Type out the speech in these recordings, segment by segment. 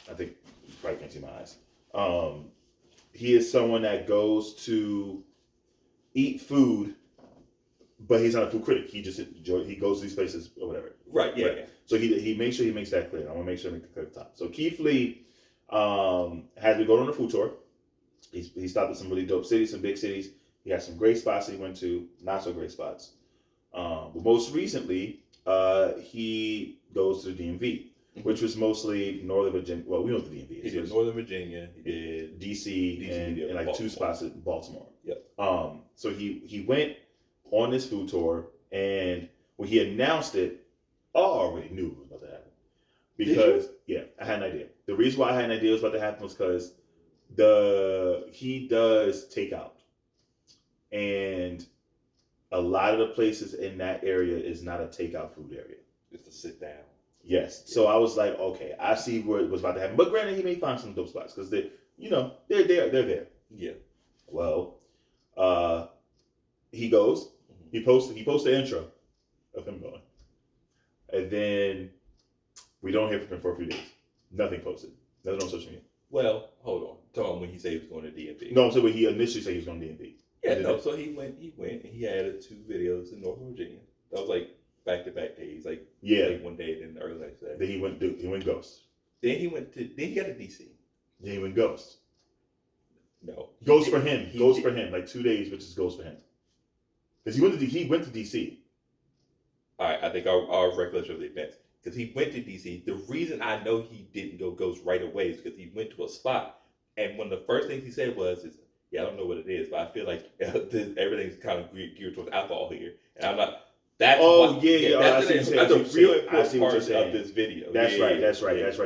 I think you probably can't see my eyes. He is someone that goes to eat food, but he's not a food critic. He just he goes to these places or whatever. Right. Yeah. Right. So he makes sure he makes that clear. I want to make sure I make the clear at the top. So Keith Lee has been going on a food tour. He stopped at some really dope cities, some big cities. He has some great spots that he went to, not so great spots. But most recently, he goes to the DMV, which was mostly Northern Virginia. Well, we know what the DMV is. He did Northern Virginia. He did DC and like Baltimore. 2 spots in Baltimore. Yep. So he went on this food tour, and when he announced it, I already knew it was about to happen. Because I had an idea. The reason why I had an idea it was about to happen was because he does takeout, and a lot of the places in that area is not a takeout food area. It's a sit down. Yes. Yeah. So I was like, okay, I see where it was about to happen. But granted, he may find some dope spots because they're there. Yeah. Well, he goes. He posts the intro of him going, and then we don't hear from him for a few days. Nothing posted. Nothing on social media. Well, hold on. Tell him when he said he was going to DMV. No, so when he initially said he was going to DMV. Yeah, no. So he went, and he added 2 videos in Northern Virginia. That was like back-to-back days, like one day and then the early next day. Then he went ghost. Then he got to DC. Then he went ghost. No, ghost for him. Ghost for him. Like 2 days, which is ghost for him. Because he went to DC. All right, I think our recollection of the events. Because he went to DC. The reason I know he didn't go ghost right away is because he went to a spot, and one of the first things he said was, I don't know what it is, but I feel like everything's kind of geared towards alcohol here, and I'm not. That's that's a real important part of this video. That's right.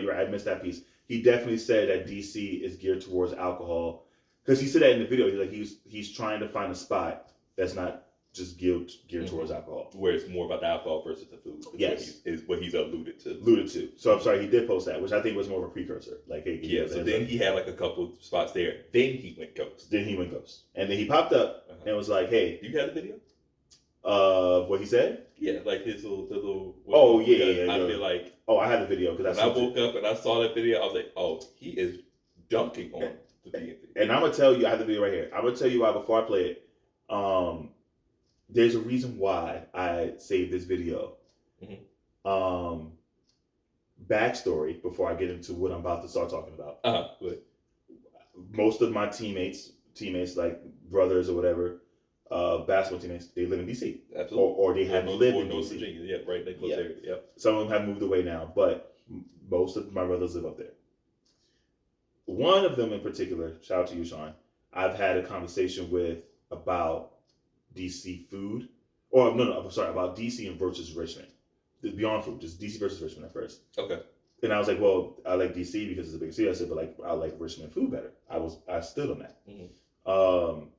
You're right. I missed that piece. He definitely said that DC is geared towards alcohol because he said that in the video. He's trying to find a spot that's not just geared towards alcohol, where it's more about the alcohol versus the food. Yes, is what he's alluded to. So I'm sorry, he did post that, which I think was more of a precursor. Like, hey, so then he had like a couple spots there. Then he went ghost. And then he popped up and was like, "Hey, do you have the video?" What he said? Yeah, like his little. Oh yeah. I feel like. Oh, I had the video because I woke up and I saw that video. I was like, "Oh, he is dunking on the DMV." And I'm gonna tell you, I have the video right here. I'm gonna tell you why before I play it. There's a reason why I saved this video. Mm-hmm. Backstory before I get into what I'm about to start talking about. Good. Most of my teammates like brothers or whatever, basketball teammates, they live in DC. Absolutely. Or they have lived in North DC. Virginia. Yeah, right. They close area. Yep. Some of them have moved away now, but most of my brothers live up there. One of them in particular, shout out to you, Sean, I've had a conversation with about DC food, about DC and versus Richmond. Beyond food, just DC versus Richmond at first. Okay. And I was like, well, I like DC because it's a big city. I said, but like I like Richmond food better. I stood on that. Mm-hmm.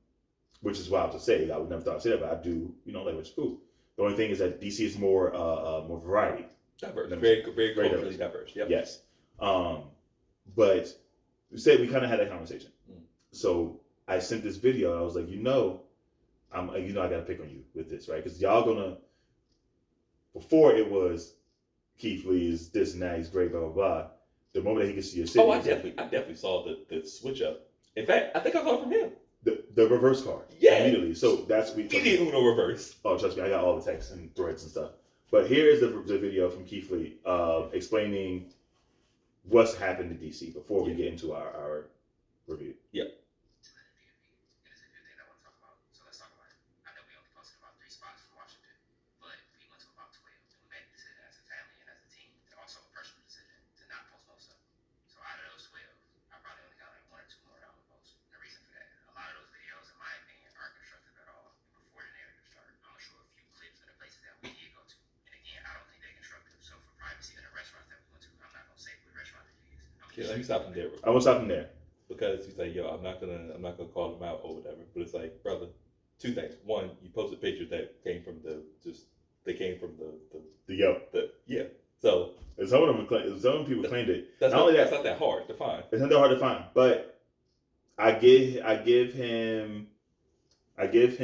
Which is wild to say. I would never thought I'd say that, but I do, like Richmond food. The only thing is that DC is more variety. Diverse. Very culturally diverse. Yep. Yes. But we kind of had that conversation. Mm. So I sent this video and I was like, I gotta pick on you with this, right? Because y'all gonna. Before it was Keith Lee is this and that, he's great, blah blah blah. The moment that he could see your city, I definitely saw the switch up. In fact, I think I saw it from him. The reverse card, immediately. So that's we didn't Uno reverse. Oh, trust me, I got all the texts and threads and stuff. But here's the video from Keith Lee explaining what's happened to DC before we get into our review. Yep. Let me stop him there. I will stop him there because he's like, I'm not gonna call him out or whatever. But it's like, brother, 2 things. One, you posted pictures that came from the. So and some people claimed it. That's not that hard to find. It's not that hard to find, but I give him credit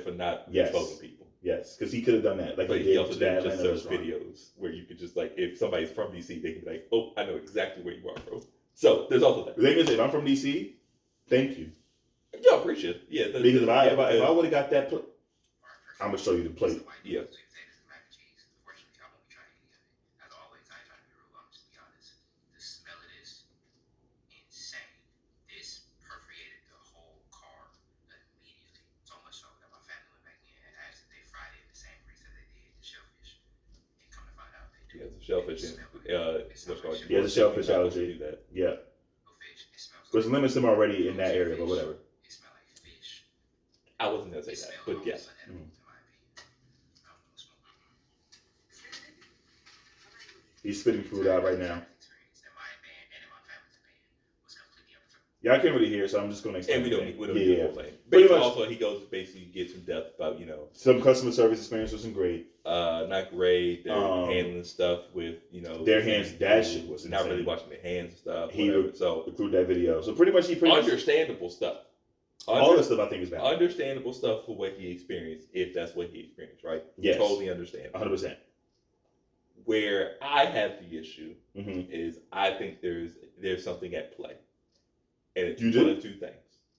for not exposing people. Yes, because he could have done that. Like But he he did also to did that just Atlanta search restaurant. videos where you could just like, if somebody's from DC, they can be like, oh, I know exactly where you are, bro. So there's also that. The thing is, if I'm from DC, thank you. Yo, appreciate it. Yeah. Because if I would have got that plate, I'm gonna show you the plate. Yeah. Yeah, the shellfish and what's called. Yeah, the shellfish allergy. Do that. Yeah. Which limits him already in that area, but whatever. I wasn't gonna say that, but yes. Mm. He's spitting food out right now. Yeah, I can't really hear, so I'm just going to explain. And we don't do the whole thing. Pretty But much. also, he goes basically gets in depth about, Some customer service experience wasn't great. not great. They're handling stuff with, their hands. That shit was not insane. really watching their hands and stuff. He So included that video. So pretty much understandable stuff. All this stuff I think is bad. Understandable stuff for what he experienced, if that's what he experienced, right? Yes. Totally understandable. 100%. Where I have the issue Mm-hmm. is I think there's something at play. And it's You one do? of two things.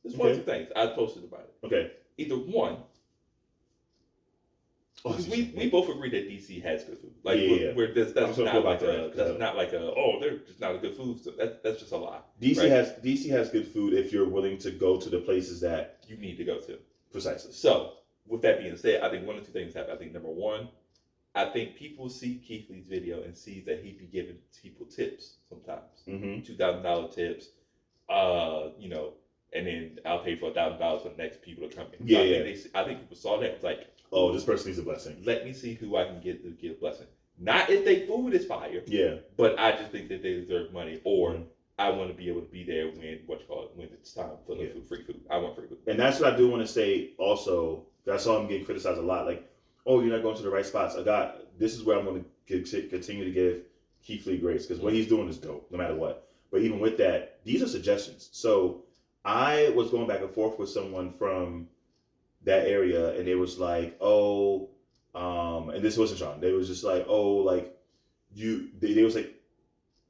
There's one of two things. I posted about it. Okay. Either one, we both agree that DC has good food. Like that's not like they're just not a good food. So that's just a lie. DC has good food if you're willing to go to the places that you need to go to. Precisely. So with that being said, I think one of two things happen. I think number one, I think people see Keith Lee's video and see that he be giving people tips sometimes, $2,000 tips, and then I'll pay for $1,000 for the next people to come in. Yeah, I think people saw that and was like, oh, this person needs a blessing. Let me see who I can get to give a blessing. Not if their food is fire. Yeah. But I just think that they deserve money, or I want to be able to be there when it's time for the free food. I want free food. And that's what I do want to say. Also, I saw him getting criticized a lot. Like, oh, you're not going to the right spots. This is where I'm going to continue to give Keith Lee grace, because what he's doing is dope, no matter what. But even with that, these are suggestions. So I was going back and forth with someone from that area, and they was like, oh, and this wasn't Sean. They was just like, oh, like they was like,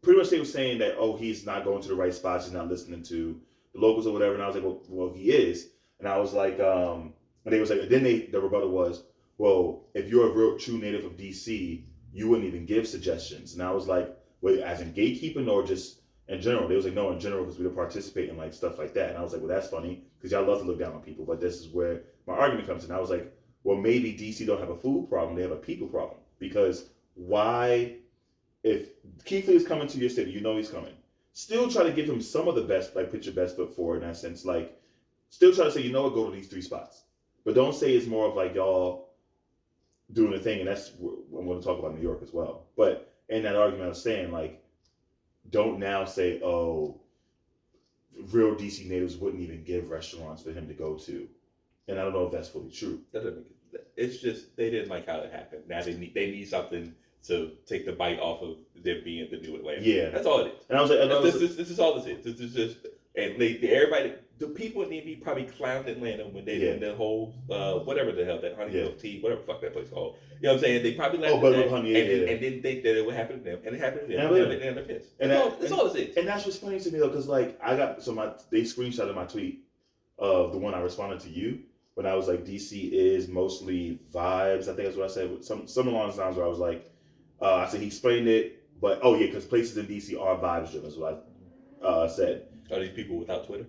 pretty much they were saying that, oh, he's not going to the right spots, he's not listening to the locals or whatever. And I was like, well, he is. And I was like, and they was like, then the rebuttal was, well, if you're a real true native of DC, you wouldn't even give suggestions. And I was like, wait, as in gatekeeping or just in general? They was like, no, in general, because we don't participate in like stuff like that. And I was like, well, that's funny, because y'all love to look down on people, but this is where my argument comes in. I was like, well, maybe DC don't have a food problem, they have a people problem. Because why, if Keith Lee is coming to your city, you know he's coming, still try to give him some of the best, like put your best foot forward in that sense. Like, still try to say, you know what, go to these 3 spots. But don't say it's more of like y'all doing a thing, and that's what I'm going to talk about New York as well. But in that argument, I was saying, like, don't now say, oh, real DC natives wouldn't even give restaurants for him to go to. And I don't know if that's fully true. It's just they didn't like how it happened. Now they need something to take the bite off of them being the new Atlanta. Yeah, that's all it is. And I was like, this is all this is. This is just, and everybody, the people in DB probably clowned Atlanta when they did the whole whatever the hell that honey milk tea, whatever the fuck that place called. You know what I'm saying? They probably laughed at that and didn't think that it would happen to them, and it happened to them. And they're pissed. That's all this is. And that's what's funny to me though, because like they screenshotted my tweet of the one I responded to you when I was like, DC is mostly vibes. I think that's what I said. Some along the lines where I was like, I said he explained it, but because places in DC are vibes driven, is what I said. Are these people without Twitter?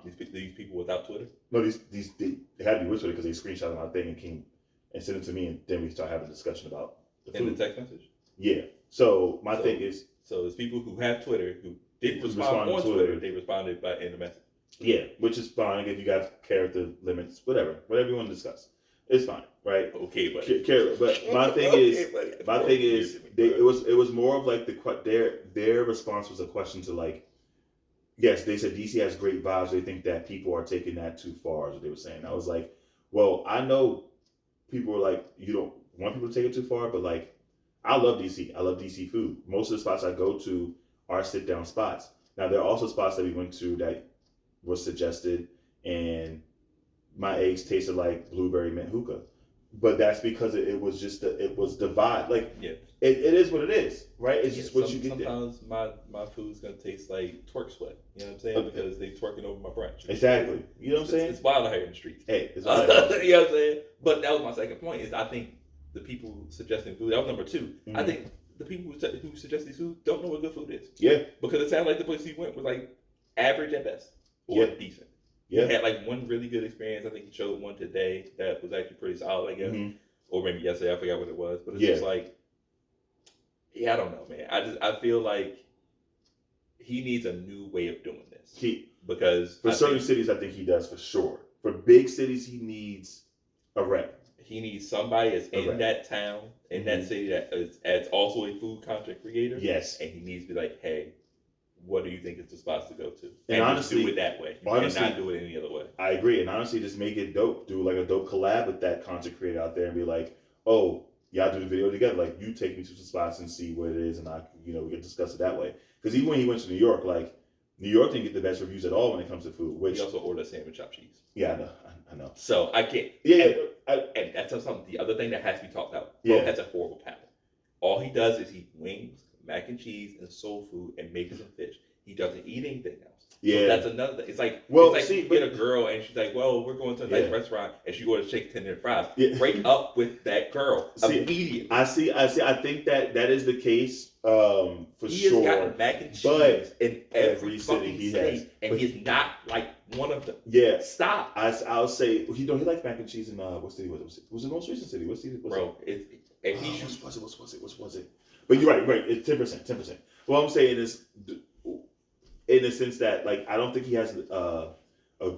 These people without Twitter? No, they had to be with Twitter because they screenshotted my thing and came and sent it to me, and then we started having a discussion about the food. In the text message? Yeah. So my thing is, so there's people who have Twitter who didn't respond on Twitter. They responded in the message. Yeah, which is fine if you got character limits, whatever you want to discuss, it's fine, right? Okay, but my thing is, it was more of like their response was a question to like, yes, they said DC has great vibes. They think that people are taking that too far, is what they were saying. I was like, well, I know people are like, you don't want people to take it too far, but like, I love DC. I love DC food. Most of the spots I go to are sit down spots. Now there are also spots that we went to that was suggested, and my eggs tasted like blueberry mint hookah. but that's because it was just it was divide. Like Yeah. it is what it is, right? It's Yeah, just what you get there. sometimes my food's gonna taste like twerk sweat. You know what I'm saying? Because they twerking over my brunch. Exactly. You know what I'm saying? It's wild out here in the streets. Hey, it's You know what I'm saying? But that was my second point. Is I think the people suggesting food. That was number 2. Mm-hmm. I think the people who suggest these food don't know what good food is. Yeah. Because it sounded like the place he went was like average at best or decent. Yeah. He had like one really good experience. I think he showed one today that was actually pretty solid, I guess. Mm-hmm. Or maybe yesterday, I forgot what it was. But it's just like, I don't know, man. I feel like he needs a new way of doing this. Because for certain cities, I think he does for sure. For big cities, he needs a rep. He needs somebody that's in that town, in that city that's also a food content creator. Yes. And he needs to be like, hey, what do you think is the spots to go to? And honestly, just do it that way. You cannot do it any other way. I agree. And honestly, just make it dope. Do like a dope collab with that content creator out there and be like, oh, y'all do the video together. Like, you take me to some spots and see what it is, and we can discuss it that way. Because even when he went to New York, like, New York didn't get the best reviews at all when it comes to food. Which he also ordered salmon chopped cheese. Yeah, I know. So I can't. Yeah, and that's something. The other thing that has to be talked out. Yeah. Bro has a horrible palate. All he does is eat wings, mac and cheese, and soul food, and maybe some fish. He doesn't eat anything else. Yeah, so that's another thing. It's like, you get a girl and she's like, well, we're going to a nice restaurant, and she orders chicken tender and fries. Yeah. Break up with that girl immediately. I see. I think that is the case for he sure. He has gotten mac and cheese in every city he state, has, and he's not like one of them. Yeah, stop. I'll say he likes mac and cheese in what city was it? Was it the most recent city? What city? Bro, what was it? But you're right. It's 10%. What I'm saying is, in the sense that, like, I don't think he has a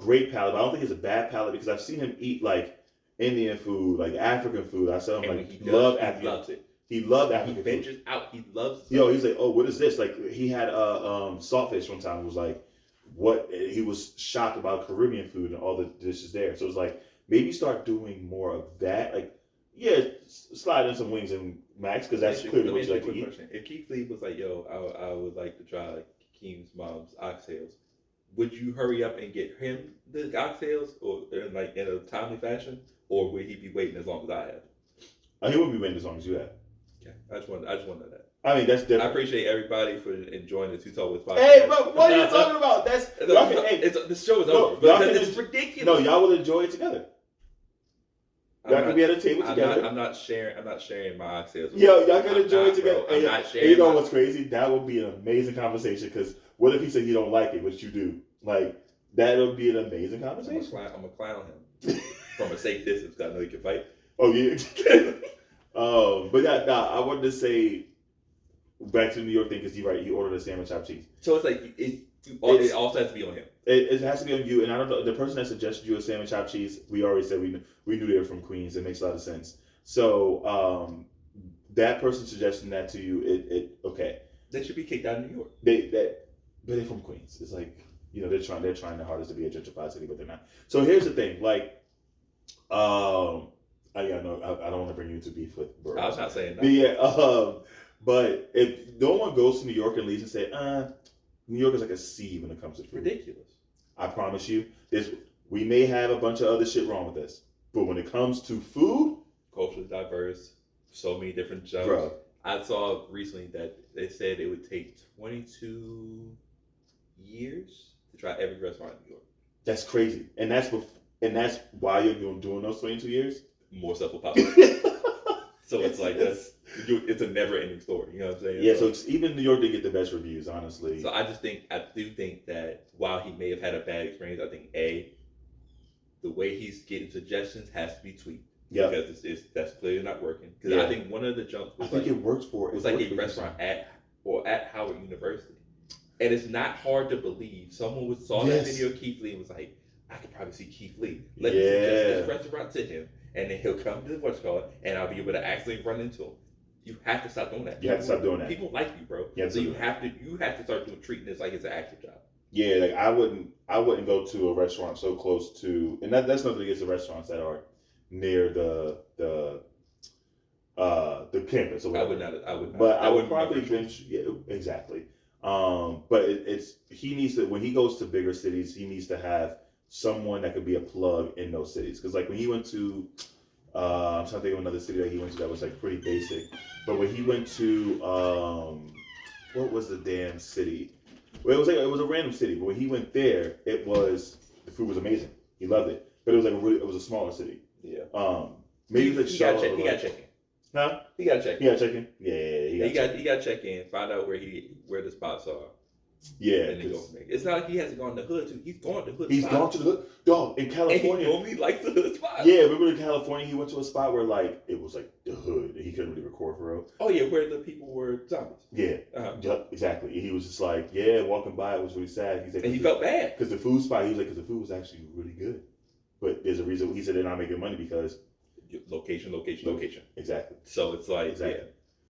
great palate, but I don't think he has a bad palate, because I've seen him eat like Indian food, like African food. I saw him he loves it. He loved African food. He ventures out. He loves it. He's like, oh, what is this? Like, he had saltfish one time. It was like, what? He was shocked about Caribbean food and all the dishes there. So it was like, maybe start doing more of that. Like, slide in some wings and macs, because that's clearly what you like to eat. Question. If Keith Lee was like, yo, I would like to try like Keem's mom's oxtails, would you hurry up and get him the oxtails, or in a timely fashion, or would he be waiting as long as I have? He wouldn't be waiting as long as you have. Okay, I just want to know that. I mean, that's different. I appreciate everybody for enjoying the Too Tall Boyz podcast. Hey, bro, what are you talking about? The show is over because it's ridiculous. No, y'all will enjoy it together. Y'all can be at a table together. I'm not sharing my oxtails. Yo, y'all can enjoy it together. I'm not sharing. And you know what's crazy? That would be an amazing conversation. Because what if he said he don't like it, which you do? Like, that would be an amazing conversation. I'm gonna clown him from a safe distance, because I know he can fight. Oh yeah. But I wanted to say back to the New York thing, because you're right. He ordered a salmon chopped cheese. So it's like it also has to be on him. It has to be on you. And I don't know, the person that suggested you a salmon chopped cheese, we already said we knew they were from Queens. It makes a lot of sense. So that person suggesting that to you, it okay. They should be kicked out of New York. But they're from Queens. It's like, they're trying their hardest to be a gentrified city, but they're not. So here's the thing, like, I don't want to bring you into beef with boroughs. I was not saying that. But yeah, but if no one goes to New York and leaves and say, New York is like a C when it comes to food. Ridiculous. I promise you, we may have a bunch of other shit wrong with this, but when it comes to food, culturally diverse, so many different jokes. Bro. I saw recently that they said it would take 22 years to try every restaurant in New York. That's crazy, and that's why you're doing those 22 years. More stuff will pop up. So it's like it's a never-ending story. You know what I'm saying? Yeah. So even New York didn't get the best reviews, honestly. So I do think that while he may have had a bad experience, I think the way he's getting suggestions has to be tweaked. Yeah. Because that's clearly not working. Because I think one of the jumps was it works for. It was like a restaurant at Howard University, and it's not hard to believe someone saw that video of Keith Lee and was like, I could probably see Keith Lee. Let me suggest this restaurant to him, and then he'll come to and I'll be able to actually run into him. You have to stop doing that. You have to stop doing that. People like you, bro. So you have to start treating this like it's an actual job. Yeah, like I wouldn't go to a restaurant so close to, and that's nothing against the restaurants that are near the campus or whatever. I would not. But I would probably venture. Yeah, exactly. But he needs to, when he goes to bigger cities, he needs to have someone that could be a plug in those cities. Because like when he went to I'm trying to think of another city that he went to that was like pretty basic. But when he went to what was the damn city? Well, it was a random city, but when he went there, the food was amazing. He loved it, but it was like it was a smaller city. Yeah. Maybe like he got check in. Huh? He got check in. He got check in. Yeah, he got check in. Find out where the spots are. Yeah, and then go from there. It's not like he hasn't gone to the hood too. He's gone to hood. He's spots. gone to the hood. Dog, in California. And he normally likes the hood spot. Yeah, remember in California, he went to a spot where like it was like the hood, and he couldn't really record for real. Oh yeah, where the people were zombies. Yeah, Yep, exactly. He was just like, yeah, walking by, it was really sad. He's like, and he felt bad because the food spot. He was like, because the food was actually really good, but there's a reason. He said they're not making money because location. Exactly. So it's like, exactly. yeah.